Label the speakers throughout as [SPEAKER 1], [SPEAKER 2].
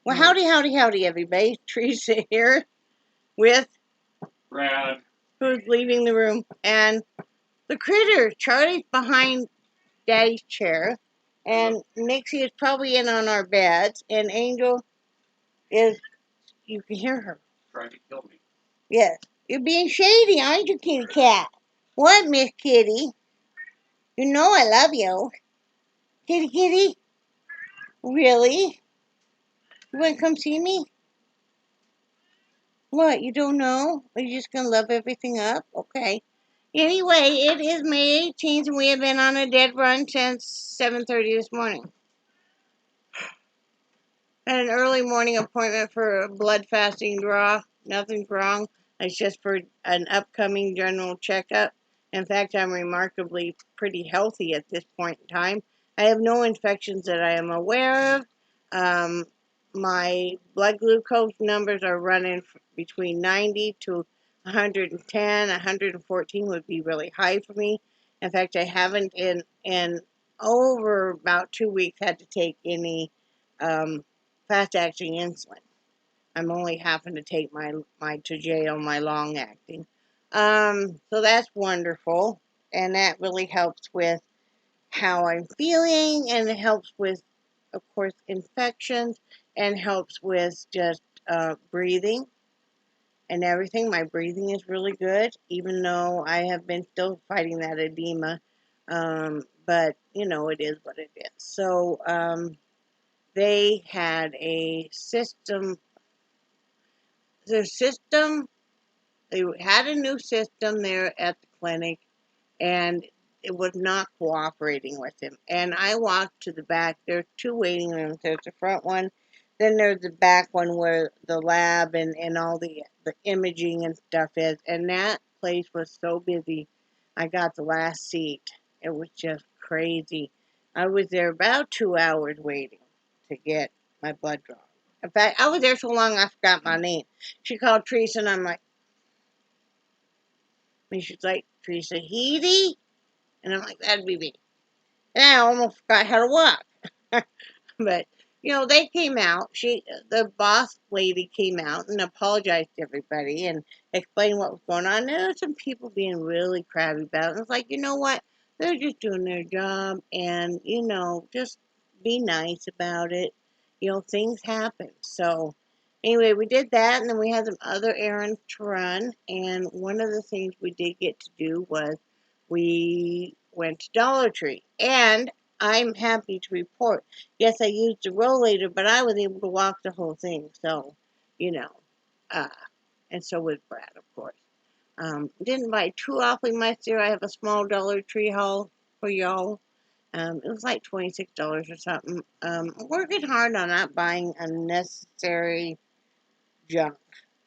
[SPEAKER 1] Well, howdy, howdy, howdy, everybody. Teresa here with
[SPEAKER 2] Brad.
[SPEAKER 1] who's leaving the room. And the critter, Charlie's behind Daddy's chair. And Nixie is probably in on our beds. And Angel is, you can hear her.
[SPEAKER 2] Trying to kill me.
[SPEAKER 1] Yes. You're being shady, aren't you, kitty cat? What, Miss Kitty? You know I love you. Kitty, kitty? Really? You want to come see me? What, you don't know? Are you just going to love everything up? Okay. Anyway, it is May 18th, and we have been on a dead run since 7:30 this morning. Had an early morning appointment for a blood fasting draw. Nothing's wrong. It's just for an upcoming general checkup. In fact, I'm remarkably pretty healthy at this point in time. I have no infections that I am aware of. My blood glucose numbers are running between 90 to 110. 114 would be really high for me. In fact, I haven't in over about 2 weeks had to take any fast-acting insulin. I'm only having to take my Toujeo, my long-acting. So that's wonderful, and that really helps with how I'm feeling, and it helps with, of course, infections, and helps with just breathing and everything. My breathing is really good, even though I have been still fighting that edema. But, you know, it is what it is. So, they had a system, they had a new system there at the clinic, and it was not cooperating with him. And I walked to the back. There's two waiting rooms. There's the front one, then there's the back one where the lab and all the imaging and stuff is. And that place was so busy. I got the last seat. It was just crazy. I was there about 2 hours waiting to get my blood drawn. In fact, I was there so long I forgot my name. She called Teresa, and I'm like, and she's like, Teresa Heedy? And I'm like, that'd be me. And I almost forgot how to walk. But, you know, they came out. The boss lady came out and apologized to everybody and explained what was going on. There were some people being really crabby about it. And it's like, you know what? They're just doing their job, and, you know, just be nice about it. You know, things happen. So, anyway, we did that, and then we had some other errands to run. And one of the things we did get to do was we went to Dollar Tree. And I'm happy to report, yes, I used the rollator, but I was able to walk the whole thing. So, you know, uh, and so was Brad, of course. Didn't buy too awfully much there. I have a small Dollar Tree haul for y'all. It was like $26 or something. I'm working hard on not buying unnecessary junk,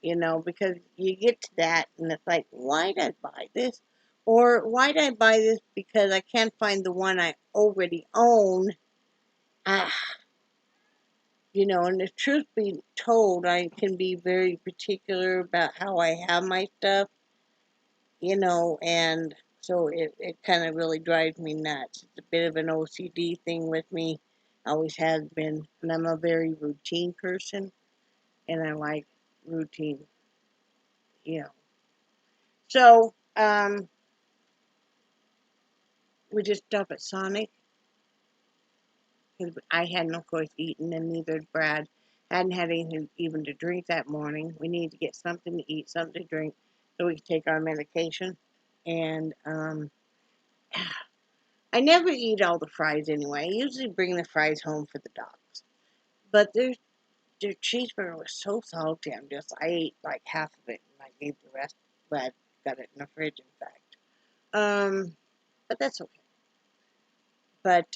[SPEAKER 1] you know, because you get to that and it's like, why did I buy this? Or why did I buy this because I can't find the one I already own? Ah, you know, and the truth be told, I can be very particular about how I have my stuff, you know, and so it kind of really drives me nuts. It's a bit of an OCD thing with me, always has been, and I'm a very routine person, and I like routine, you know. So, we just stopped at Sonic, because I had no choice eating, and neither had Brad. Hadn't had anything even to drink that morning. We needed to get something to eat, something to drink, so we could take our medication. And I never eat all the fries anyway. I usually bring the fries home for the dogs. But their cheeseburger was so salty. I ate like half of it, and I gave the rest. Brad got it in the fridge, in fact. But that's okay. But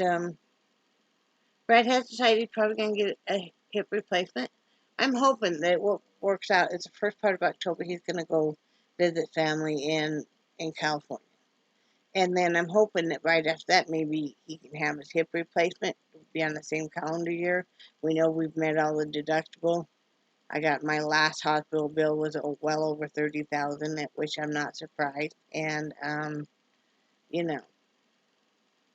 [SPEAKER 1] Brad has decided he's probably going to get a hip replacement. I'm hoping that it works out. It's the first part of October. He's going to go visit family in California. And then I'm hoping that right after that, maybe he can have his hip replacement. It'll be on the same calendar year. We know we've met all the deductible. I got my last hospital bill was well over $30,000, at which I'm not surprised. And you know,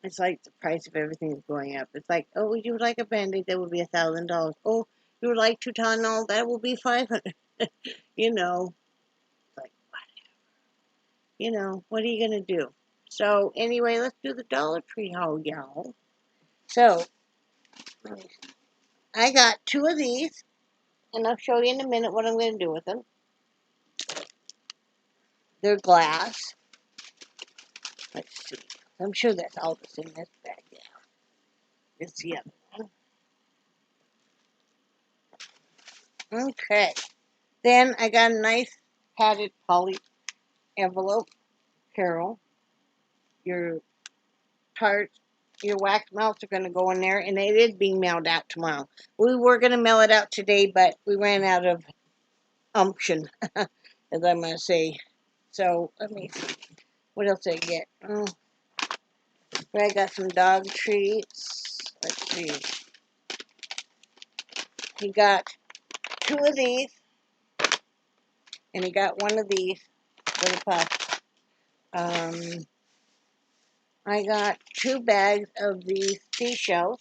[SPEAKER 1] it's like the price of everything is going up. It's like, oh, would you like a Band-Aid? That would be $1,000. Oh, You would like to tunnel? That will be 500. You know, like, you know, what are you going to do? So, anyway, let's do the Dollar Tree haul, y'all. So, I got 2 of these, and I'll show you in a minute what I'm going to do with them. They're glass. Let's see. I'm sure that's all that's in this bag. Yeah. It's the other one. Okay. Then I got a nice padded poly envelope. Carol, your tarts, your wax melts are going to go in there, and it is being mailed out tomorrow. We were going to mail it out today, but we ran out of umption, as I'm going to say. So, let me see. What else did I get? Oh, I got some dog treats. Let's see. He got 2 of these, and he got 1 of these for the pup. I got 2 bags of these seashells,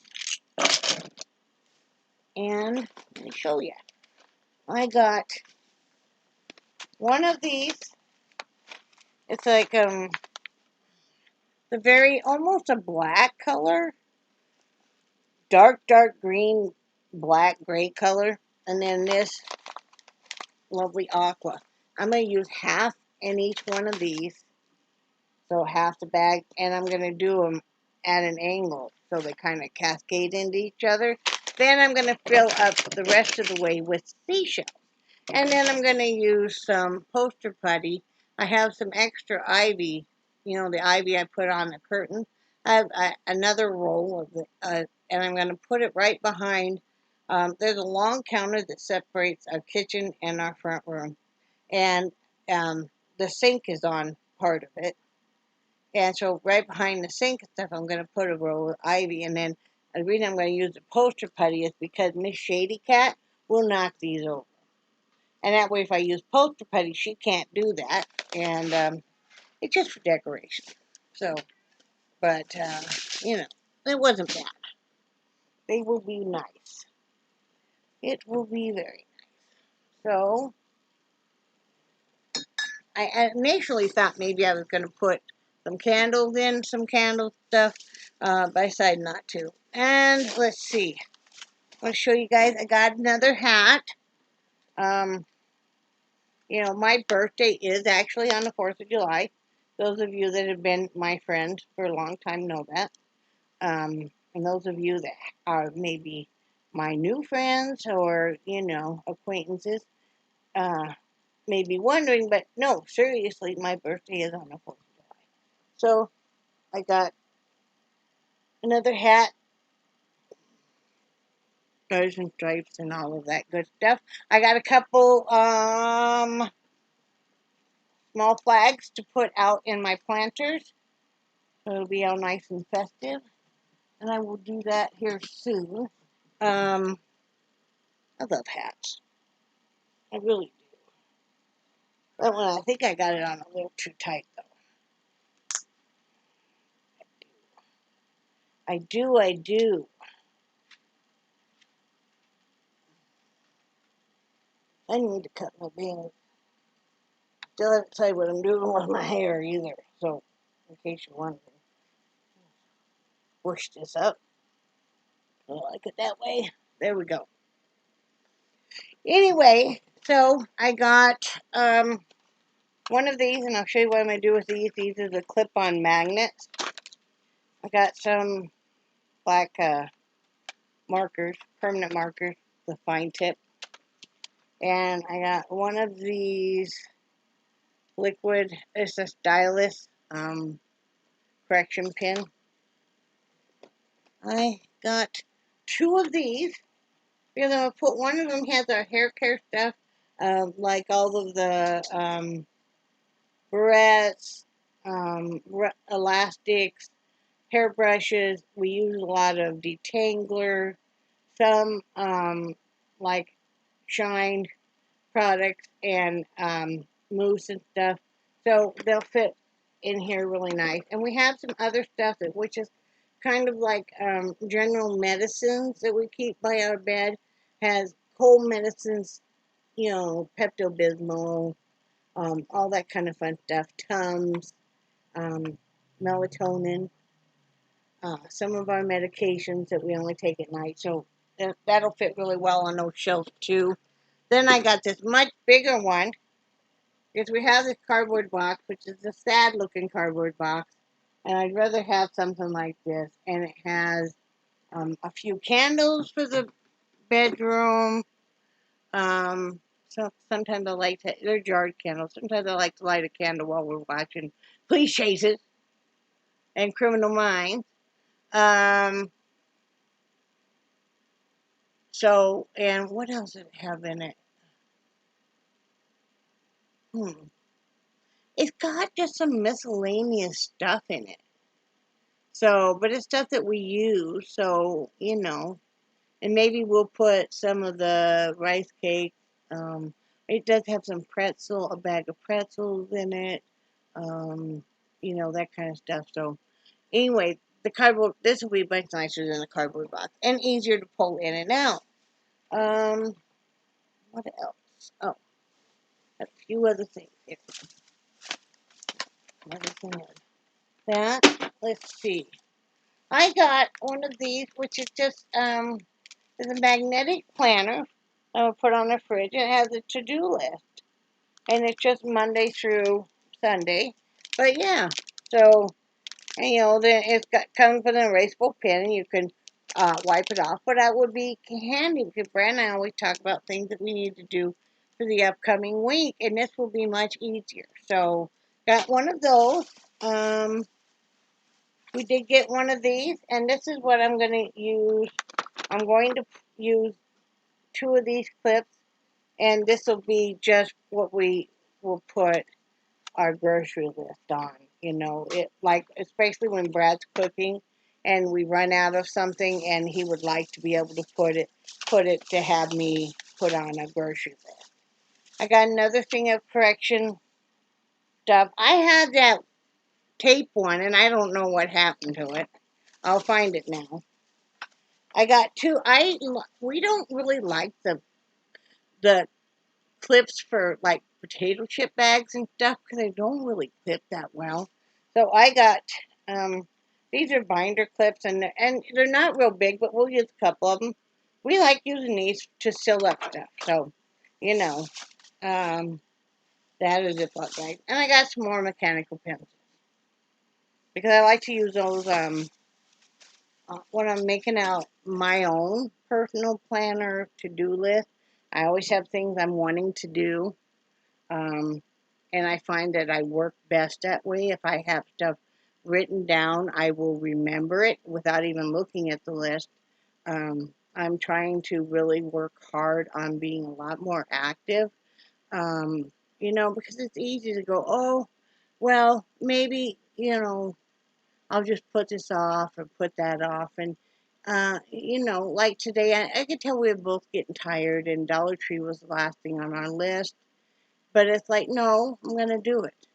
[SPEAKER 1] and let me show you. I got 1 of these. It's like the very almost a black color, dark green, black gray color, and then this lovely aqua. I'm gonna use half in each one of these, so half the bag, and I'm gonna do them at an angle so they kind of cascade into each other. Then I'm gonna fill up the rest of the way with seashells. And then I'm going to use some poster putty. I have some extra ivy, you know, the ivy I put on the curtain. I have another roll of it, and I'm going to put it right behind. There's a long counter that separates our kitchen and our front room. And the sink is on part of it. And so right behind the sink and stuff, I'm going to put a roll of ivy. And then the reason I'm going to use the poster putty is because Miss Shady Cat will knock these over. And that way, if I use poster putty, she can't do that. And it's just for decoration. So, but, you know, it wasn't bad. They will be nice. It will be very nice. So, I initially thought maybe I was going to put some candles in, some candle stuff, but I decided not to. And let's see. I want to show you guys, I got another hat. You know, my birthday is actually on the 4th of July. Those of you that have been my friends for a long time know that. And those of you that are maybe my new friends or, you know, acquaintances may be wondering, but no, seriously, my birthday is on the 4th of July. So I got another hat, stars and stripes and all of that good stuff. I got a couple small flags to put out in my planters. So it'll be all nice and festive. And I will do that here soon. I love hats. I really do. That one, I think I got it on a little too tight, though. I do. I need to cut my bangs. Still haven't decided what I'm doing with my hair either. So, in case you're wondering, push this up. I like it that way. There we go. Anyway, so I got one of these, and I'll show you what I'm going to do with these. These are the clip-on magnets. I got some black markers, permanent markers, the fine tip. And I got one of these liquid, it's a stylus correction pin. I got 2 of these because I'm going to put one of them has our hair care stuff, like all of the barrettes, elastics, hairbrushes. We use a lot of detangler, some like shined products and mousse and stuff. So they'll fit in here really nice. And we have some other stuff that which is kind of like general medicines that we keep by our bed. Has cold medicines, Pepto-Bismol, all that kind of fun stuff, Tums, um, melatonin, some of our medications that we only take at night. So that'll fit really well on those shelves too. Then I got this much bigger one because we have this cardboard box, which is a sad looking cardboard box. And I'd rather have something like this. And it has a few candles for the bedroom. So sometimes I like to, they're jarred candles. Sometimes I like to light a candle while we're watching Police Chases and Criminal Minds. Um, and what else does it have in it? It's got just some miscellaneous stuff in it. So, but it's stuff that we use. So, and maybe we'll put some of the rice cakes. It does have some a bag of pretzels in it. Um, that kind of stuff. So, anyway, this will be much nicer than the cardboard box and easier to pull in and out. Um, what else? Oh, a few other things here. Another thing is that. Let's see. I got one of these, which is just is a magnetic planner I will put on the fridge. It has a to-do list, and it's just Monday through Sunday. But yeah, so then comes with an erasable pen, and you can wipe it off. But that would be handy because Brad and I always talk about things that we need to do for the upcoming week, and this will be much easier. So got one of those. We did get one of these, and this is what I'm going to use. I'm going to use two of these clips, and this will be just what we will put our grocery list on. It like especially when Brad's cooking and we run out of something, and he would like to be able to put it to have me put on a grocery list. I got another thing of correction stuff. I had that tape one, and I don't know what happened to it. I'll find it now. I got two. We don't really like the clips for like potato chip bags and stuff because they don't really clip that well. So I got these are binder clips, and they're not real big, but we'll use a couple of them. We like using these to seal up stuff. So you know that is it, guys. And I got some more mechanical pencils because I like to use those when I'm making out my own personal planner to-do list. I always have things I'm wanting to do. Um, and I find that I work best that way. If I have stuff written down, I will remember it without even looking at the list. I'm trying to really work hard on being a lot more active, because it's easy to go, oh, well, maybe, I'll just put this off or put that off. And, like today, I could tell we were both getting tired, and Dollar Tree was the last thing on our list. But it's like, no, I'm going to do it.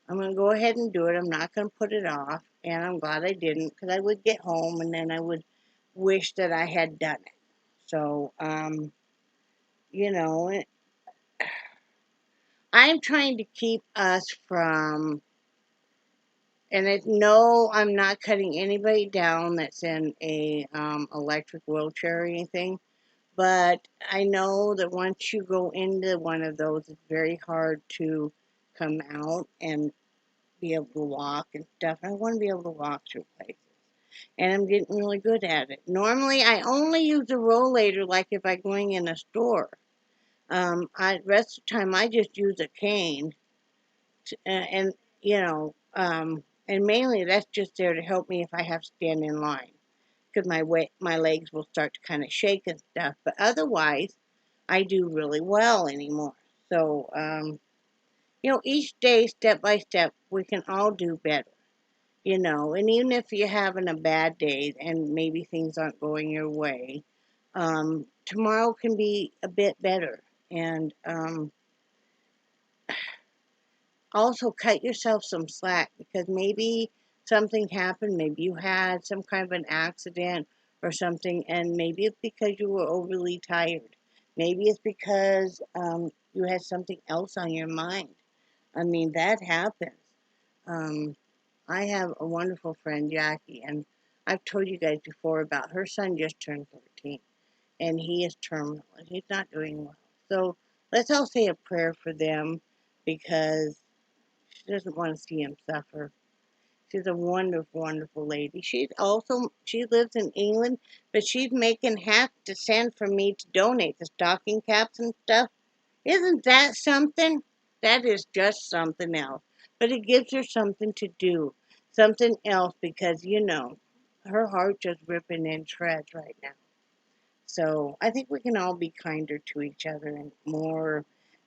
[SPEAKER 1] I'm going to go ahead and do it. I'm not going to put it off. And I'm glad I didn't because I would get home and then I would wish that I had done it. So, you know, I'm trying to keep us from, and no, I'm not cutting anybody down that's in a electric wheelchair or anything. But I know that once you go into one of those, it's very hard to come out and be able to walk and stuff. I want to be able to walk through places. And I'm getting really good at it. Normally, I only use a rollator like if I'm going in a store. Rest of the time, I just use a cane. And and mainly that's just there to help me if I have to stand in line. Because my legs will start to kind of shake and stuff. But otherwise, I do really well anymore. So, each day, step by step, we can all do better. And even if you're having a bad day and maybe things aren't going your way, tomorrow can be a bit better. And also cut yourself some slack because maybe something happened, maybe you had some kind of an accident, or something, and maybe it's because you were overly tired. Maybe it's because you had something else on your mind. I mean, that happens. Um, I have a wonderful friend, Jackie, and I've told you guys before about her son just turned 14, and he is terminal, and he's not doing well. So let's all say a prayer for them because she doesn't want to see him suffer. She's a wonderful, wonderful lady. She lives in England, but she's making hats to send for me to donate the stocking caps and stuff. Isn't that something? That is just something else. But it gives her something to do, something else because, her heart just ripping in shreds right now. So I think we can all be kinder to each other and more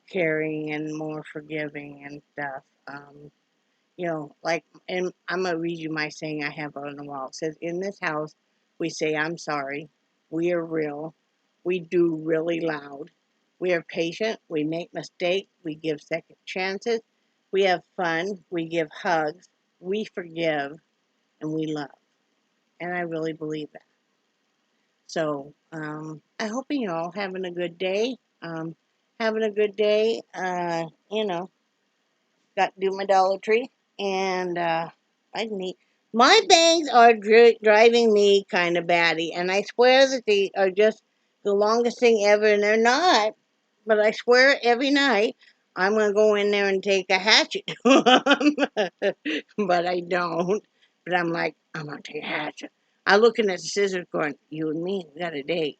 [SPEAKER 1] caring and more forgiving and stuff. And I'm going to read you my saying I have on the wall. It says, in this house, we say, I'm sorry. We are real. We do really loud. We are patient. We make mistakes. We give second chances. We have fun. We give hugs. We forgive. And we love. And I really believe that. So I hope you're all having a good day. Having a good day. Got to do my Dollar Tree, and I need. My bangs are driving me kind of batty, and I swear that they are just the longest thing ever, and they're not. But I swear every night I'm gonna go in there and take a hatchet to them, but I don't. But I'm like, I'm gonna take a hatchet. I'm looking at the scissors, going, "You and me, we got a date."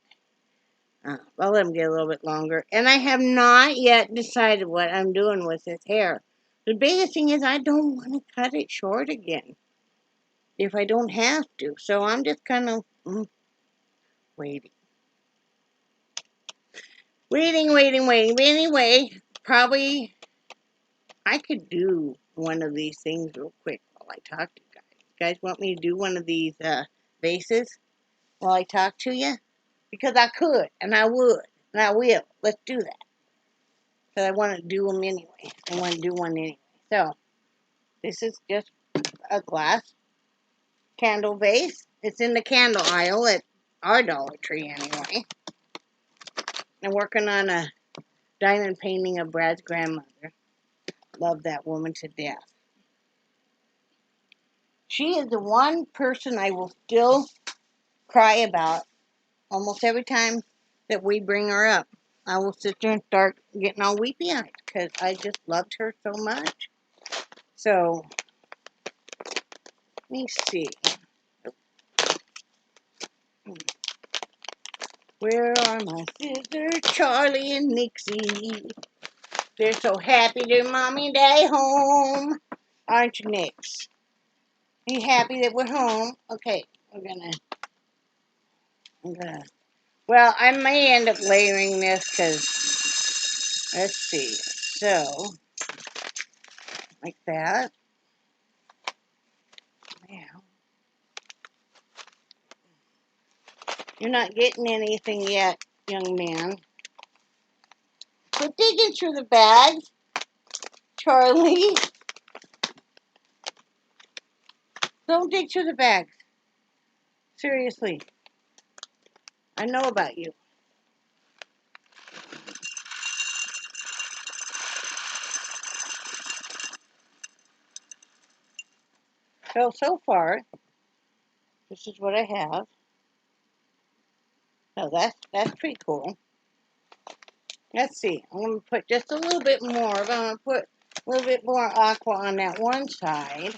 [SPEAKER 1] I'll let them get a little bit longer. And I have not yet decided what I'm doing with this hair. The biggest thing is I don't want to cut it short again if I don't have to. So I'm just kind of waiting. Waiting. But anyway, probably I could do one of these things real quick while I talk to you guys. You guys want me to do one of these vases while I talk to you? Because I could, and I would, and I will. Let's do that. Because I want to do them anyway. I want to do one anyway. So, this is just a glass candle vase. It's in the candle aisle at our Dollar Tree anyway. I'm working on a diamond painting of Brad's grandmother. Love that woman to death. She is the one person I will still cry about almost every time that we bring her up. I will sit there and start getting all weepy eyed because I just loved her so much. So, let me see. Where are my sisters, Charlie and Nixie? They're so happy their mommy and daddy home. Aren't you, Nix? Are you happy that we're home? Okay, I'm gonna, well, I may end up layering this because, let's see. So, like that. Now, you're not getting anything yet, young man. Quit digging through the bags, Charlie. Don't dig through the bags. Seriously. I know about you. So far, this is what I have. So that's pretty cool. Let's see. I'm going to put just a little bit more. I'm going to put a little bit more aqua on that one side.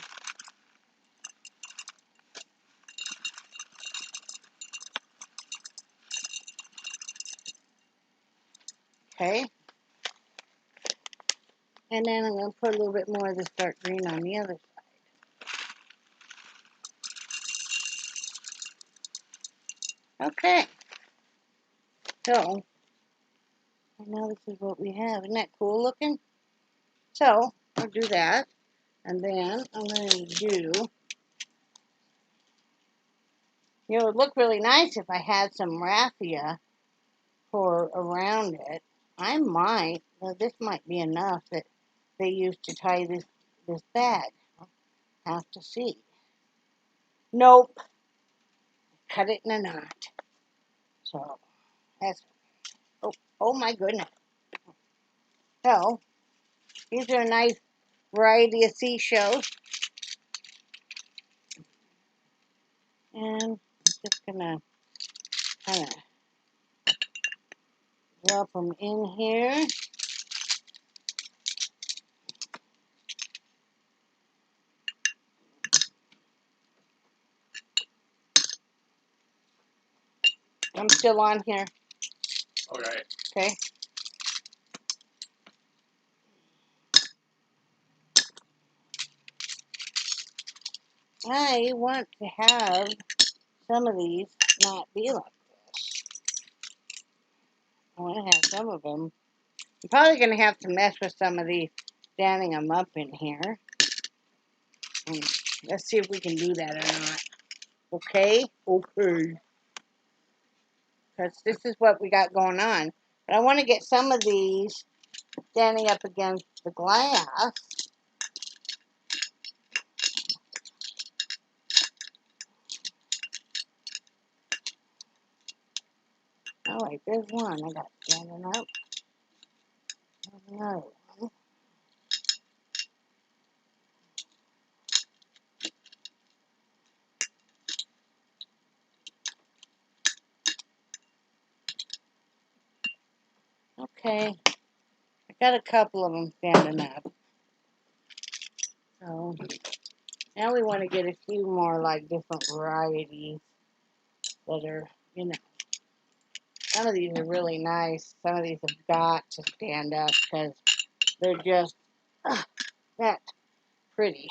[SPEAKER 1] Okay. And then I'm going to put a little bit more of this dark green on the other side. Okay. So, now this is what we have. Isn't that cool looking? So, I'll do that. And then I'm going to do, it would look really nice if I had some raffia for around it. I might, well, this might be enough that they used to tie this bag. I'll have to see. Nope. cut it in a knot. So that's, oh my goodness. So these are a nice variety of seashells. And I'm just gonna kind of drop them in here. I'm still on here.
[SPEAKER 2] Okay.
[SPEAKER 1] Okay. I want to have some of these not be like this. I want to have some of them. I'm probably going to have to mess with some of these, standing them up in here. Let's see if we can do that or not. Okay? Okay. Because this is what we got going on. But I want to get some of these standing up against the glass. All right, there's one I got standing up. There's another one. Okay, I got a couple of them standing up. So now we want to get a few more like different varieties that are, you know, some of these are really nice. Some of these have got to stand up because they're just that pretty.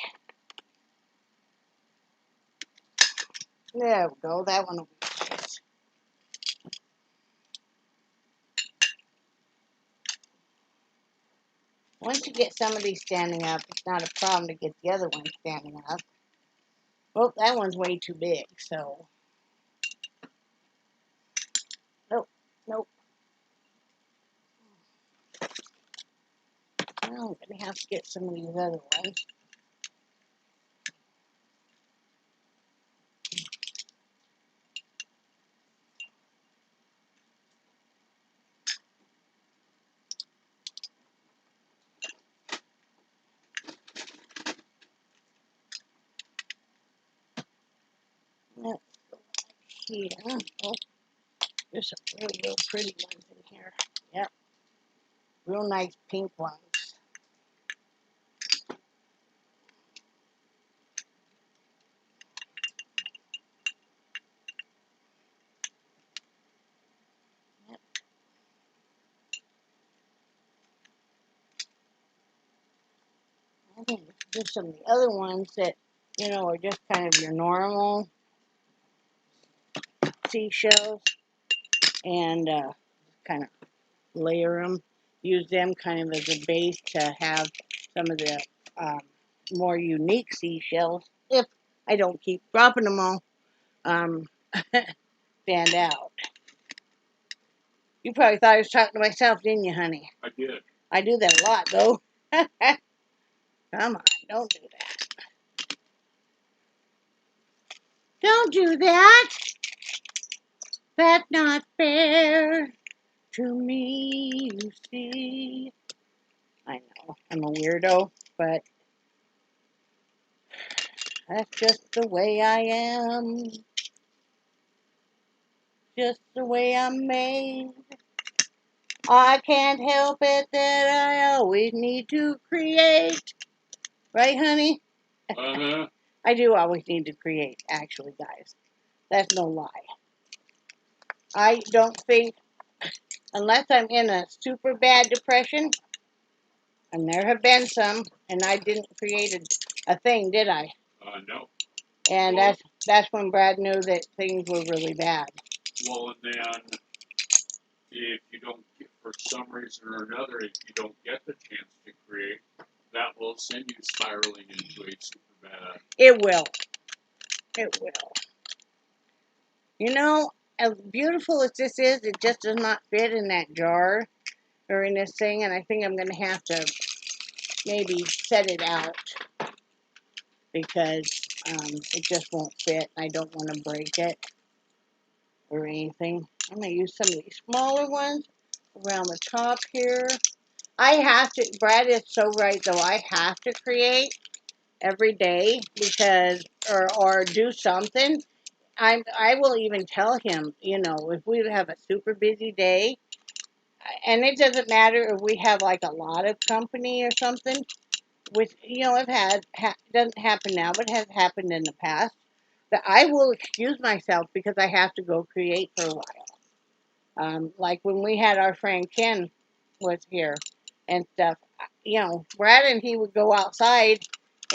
[SPEAKER 1] There we go. That one will be nice. Once you get some of these standing up, it's not a problem to get the other one standing up. Well, that one's way too big, so. Nope, nope. Well, I'm going to have to get some of these other ones. Let's go here. Oh, there's some real pretty ones in here. Yep, real nice pink ones. Yep. I think there's some of the other ones that, you know, are just kind of your normal seashells, and kind of layer them, use them kind of as a base to have some of the more unique seashells, if I don't keep dropping them all, stand out. You probably thought I was talking to myself, didn't you, honey?
[SPEAKER 2] I did.
[SPEAKER 1] I do that a lot, though. Come on, don't do that. Don't do that. That's not fair to me, you see. I know, I'm a weirdo, but that's just the way I am. Just the way I'm made. I can't help it that I always need to create. Right, honey?
[SPEAKER 2] Uh-huh.
[SPEAKER 1] I do always need to create, actually, guys. That's no lie. I don't think, unless I'm in a super bad depression, and there have been some, and I didn't create a thing, did I?
[SPEAKER 2] No.
[SPEAKER 1] And
[SPEAKER 2] Well,
[SPEAKER 1] that's when Brad knew that things were really bad.
[SPEAKER 2] well, and then if you don't get, for some reason or another, if you don't get the chance to create, that will send you spiraling into a super bad.
[SPEAKER 1] It will. It will. You know, as beautiful as this is, it just does not fit in that jar or in this thing, and I think I'm going to have to maybe set it out because it just won't fit. I don't want to break it. or anything. I'm going to use some of these smaller ones around the top here. I have to, Brad is so right though, I have to create every day because, or do something. I will even tell him, if we have a super busy day, and it doesn't matter if we have like a lot of company or something, which, doesn't happen now, but has happened in the past, that I will excuse myself because I have to go create for a while. Like when we had our friend Ken was here and stuff, Brad and he would go outside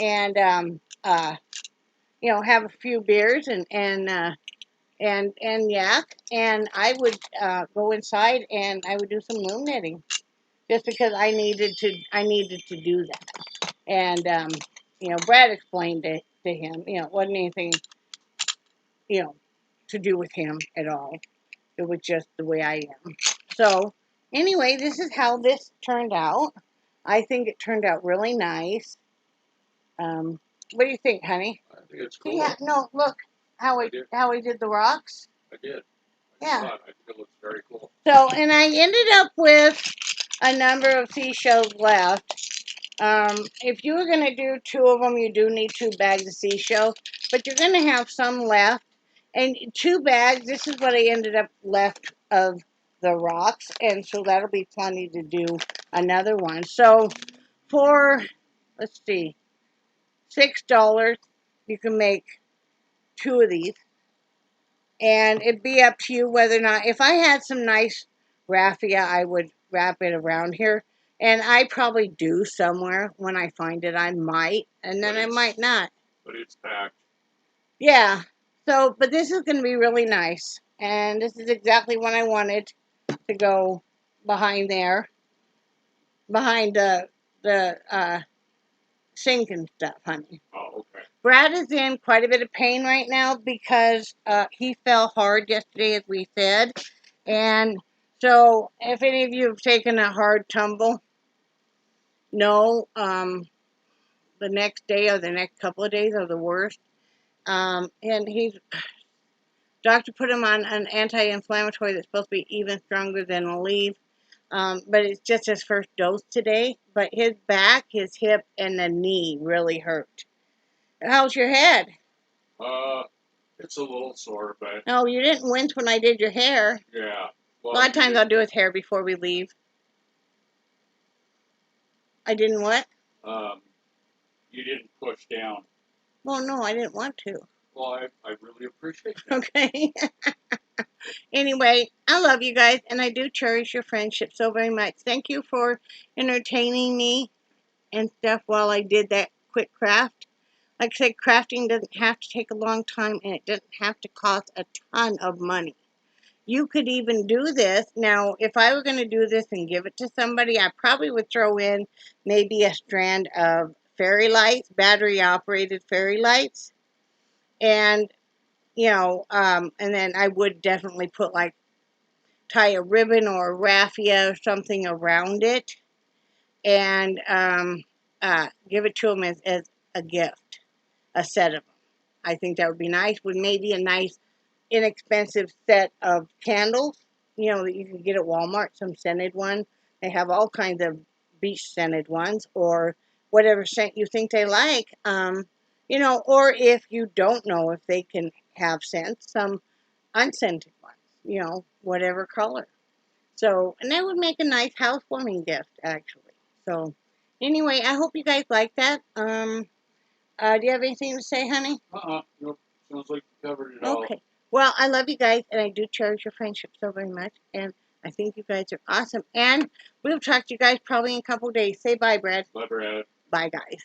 [SPEAKER 1] and, have a few beers and yak, and I would go inside and I would do some loom knitting just because I needed to do that. And Brad explained it to him. It wasn't anything you know to do with him at all. It was just the way I am. So anyway, this is how this turned out. I think it turned out really nice. What do you think, honey?
[SPEAKER 2] I think it's cool.
[SPEAKER 1] Yeah, no, look how we did the rocks.
[SPEAKER 2] I did.
[SPEAKER 1] Yeah.
[SPEAKER 2] I think it looks very cool.
[SPEAKER 1] So, and I ended up with a number of seashells left. If you were going to do 2 of them, you do need 2 bags of seashells, but you're going to have some left. And 2 bags, this is what I ended up left of the rocks, and so that'll be plenty to do another one. So for, let's see, $6, you can make 2 of these. And it'd be up to you whether or not, if I had some nice raffia, I would wrap it around here. And I probably do somewhere when I find it. I might, and then I might not.
[SPEAKER 2] But it's packed.
[SPEAKER 1] Yeah. So, but this is going to be really nice. And this is exactly what I wanted to go behind there. Behind the sink and stuff, honey.
[SPEAKER 2] Oh, okay.
[SPEAKER 1] Brad is in quite a bit of pain right now because he fell hard yesterday, as we said. And so, if any of you have taken a hard tumble, no, the next day or the next couple of days are the worst. And doctor put him on an anti-inflammatory that's supposed to be even stronger than Aleve. But it's just his first dose today. But his back, his hip, and the knee really hurt. How's your head?
[SPEAKER 2] It's a little sore, but
[SPEAKER 1] No, you didn't wince when I did your hair.
[SPEAKER 2] yeah.
[SPEAKER 1] A lot of times I'll do his hair before we leave. I didn't what?
[SPEAKER 2] You didn't push down.
[SPEAKER 1] Well, no, I didn't want to.
[SPEAKER 2] Well, I really appreciate that.
[SPEAKER 1] Okay. Anyway, I love you guys, and I do cherish your friendship so very much. Thank you for entertaining me and stuff while I did that quick craft. Like I said, crafting doesn't have to take a long time, and it doesn't have to cost a ton of money. You could even do this. Now, if I were going to do this and give it to somebody, I probably would throw in maybe a strand of fairy lights, battery-operated fairy lights. And, and then I would definitely put, tie a ribbon or a raffia or something around it and give it to them as a gift, a set of them. I think that would be nice, with maybe a nice inexpensive set of candles, that you can get at Walmart, some scented one. They have all kinds of beach scented ones, or whatever scent you think they like. Or if you don't know if they can have scents, some unscented ones, whatever color. So, and that would make a nice housewarming gift, actually. So, anyway, I hope you guys like that. Do you have anything to say, honey?
[SPEAKER 2] Nope. Sounds like you covered it all.
[SPEAKER 1] Okay. Well, I love you guys, and I do cherish your friendship so very much, and I think you guys are awesome. And we'll talk to you guys probably in a couple days. Say bye, Brad.
[SPEAKER 2] Bye, Brad.
[SPEAKER 1] Bye, guys.